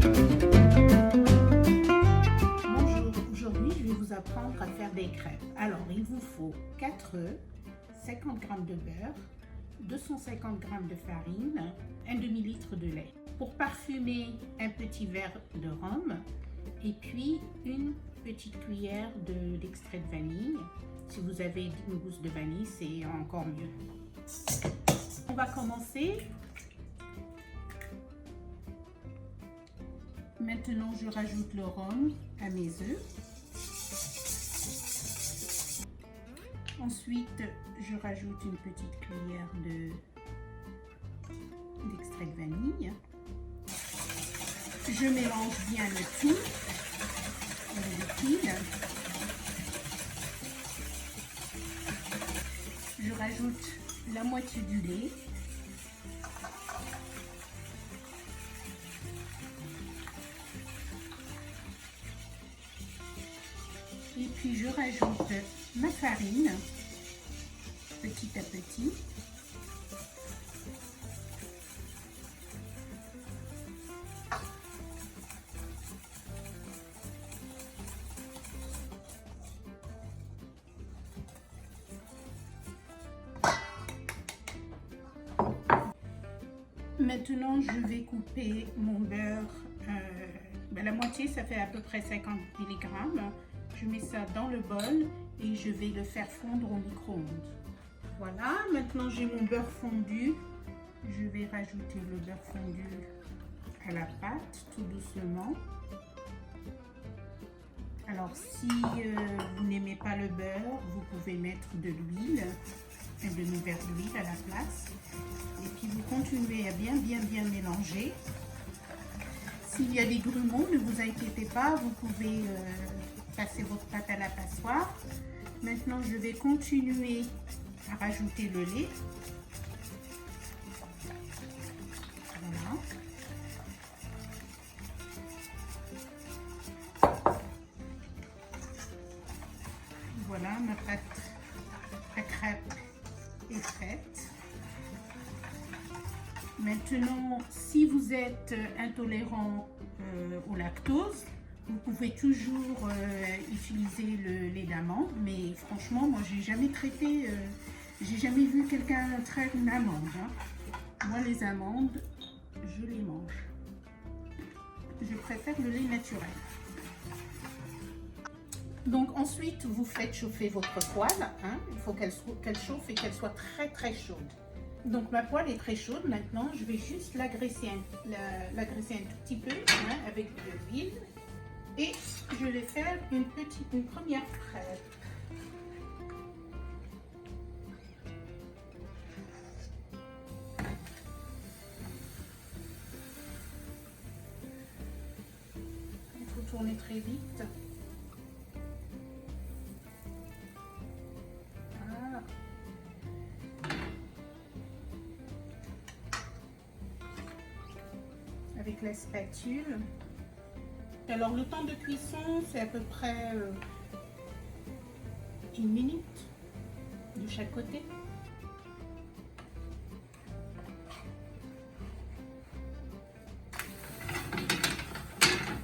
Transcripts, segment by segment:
Bonjour, aujourd'hui je vais vous apprendre à faire des crêpes. Alors il vous faut 4 œufs, 50 g de beurre, 250 g de farine, un demi-litre de lait. Pour parfumer, un petit verre de rhum et puis une petite cuillère d'extrait de vanille. Si vous avez une gousse de vanille, c'est encore mieux. On va commencer. Maintenant, je rajoute le rhum à mes œufs. Ensuite, je rajoute une petite cuillère d'extrait de vanille. Je mélange bien le tout, le liquide. Je rajoute la moitié du lait. Et puis je rajoute ma farine petit à petit. Maintenant, je vais couper mon beurre. La moitié, ça fait à peu près 50 mg. Je mets ça dans le bol et je vais le faire fondre au micro-ondes. Voilà, maintenant j'ai mon beurre fondu. Je vais rajouter le beurre fondu à la pâte tout doucement. Alors si vous n'aimez pas le beurre, vous pouvez mettre de l'huile, un demi-verre d'huile à la place. Et puis vous continuez à bien mélanger. S'il y a des grumeaux, ne vous inquiétez pas, vous pouvez passer votre pâte à la passoire. Maintenant, je vais continuer à rajouter le lait. Voilà. Voilà, ma pâte à crêpes est faite. Maintenant, si vous êtes intolérant au lactose, vous pouvez toujours utiliser le lait d'amande, mais franchement, moi, j'ai jamais vu quelqu'un traire une amande. Hein. Moi, les amandes, je les mange. Je préfère le lait naturel. Donc ensuite, vous faites chauffer votre poêle. Hein. Il faut qu'elle chauffe et qu'elle soit très chaude. Donc ma poêle est très chaude. Maintenant, je vais juste l'agresser un tout petit peu hein, avec de l'huile. Et je vais faire une première crêpe. Il faut tourner très vite. Voilà. Avec la spatule. Alors le temps de cuisson, c'est à peu près 1 minute de chaque côté.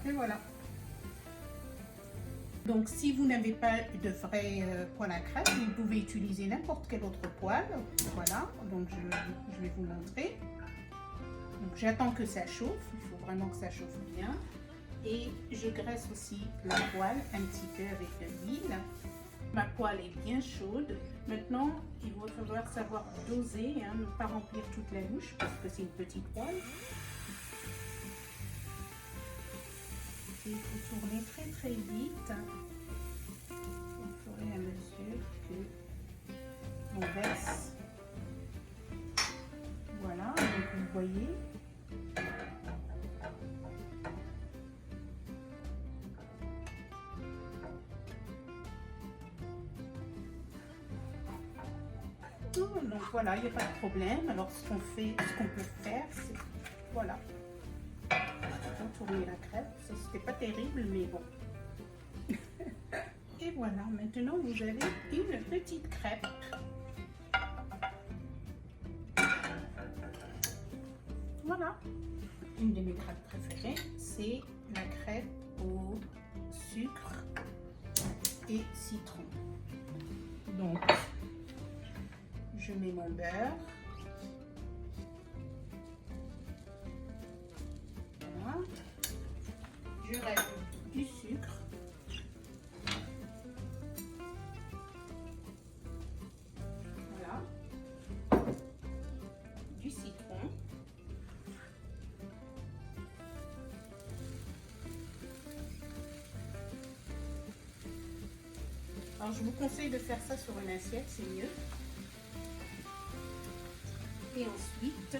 Et voilà. Donc si vous n'avez pas de vrai poêle à crêpes, vous pouvez utiliser n'importe quel autre poêle. Voilà, donc je vais vous montrer. Donc j'attends que ça chauffe, il faut vraiment que ça chauffe bien. Et je graisse aussi la poêle un petit peu avec de l'huile. Ma poêle est bien chaude. Maintenant, il va falloir savoir doser, hein, ne pas remplir toute la louche parce que c'est une petite poêle. Et il faut tourner très vite au fur et à mesure que on verse. Voilà, donc vous voyez. Donc voilà, il n'y a pas de problème. Alors ce qu'on peut faire, c'est voilà, tourner la crêpe. Ça c'était pas terrible, mais bon. Et voilà, maintenant vous avez une petite crêpe. Voilà, une de mes crêpes préférées. c'est la crêpe au sucre et citron. Donc, je mets mon beurre. Voilà. Je rajoute du sucre. Voilà. Du citron. Alors, je vous conseille de faire ça sur une assiette, c'est mieux. Et ensuite,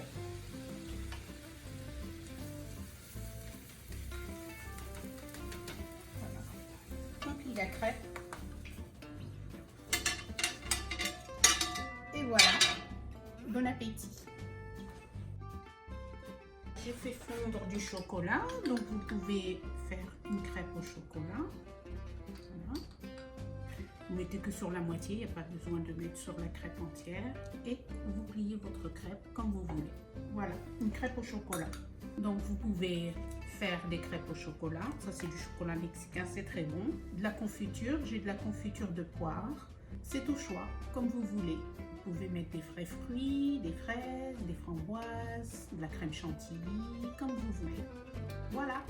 voilà, on plie la crêpe. Et voilà, bon appétit. J'ai fait fondre du chocolat, donc vous pouvez faire une crêpe au chocolat. Voilà. Vous mettez que sur la moitié, il n'y a pas besoin de mettre sur la crêpe entière. Et vous pliez votre crêpe comme vous voulez. Voilà, une crêpe au chocolat. Donc vous pouvez faire des crêpes au chocolat. Ça c'est du chocolat mexicain, c'est très bon. De la confiture, j'ai de la confiture de poire. C'est au choix, comme vous voulez. Vous pouvez mettre des frais fruits, des fraises, des framboises, de la crème chantilly, comme vous voulez. Voilà.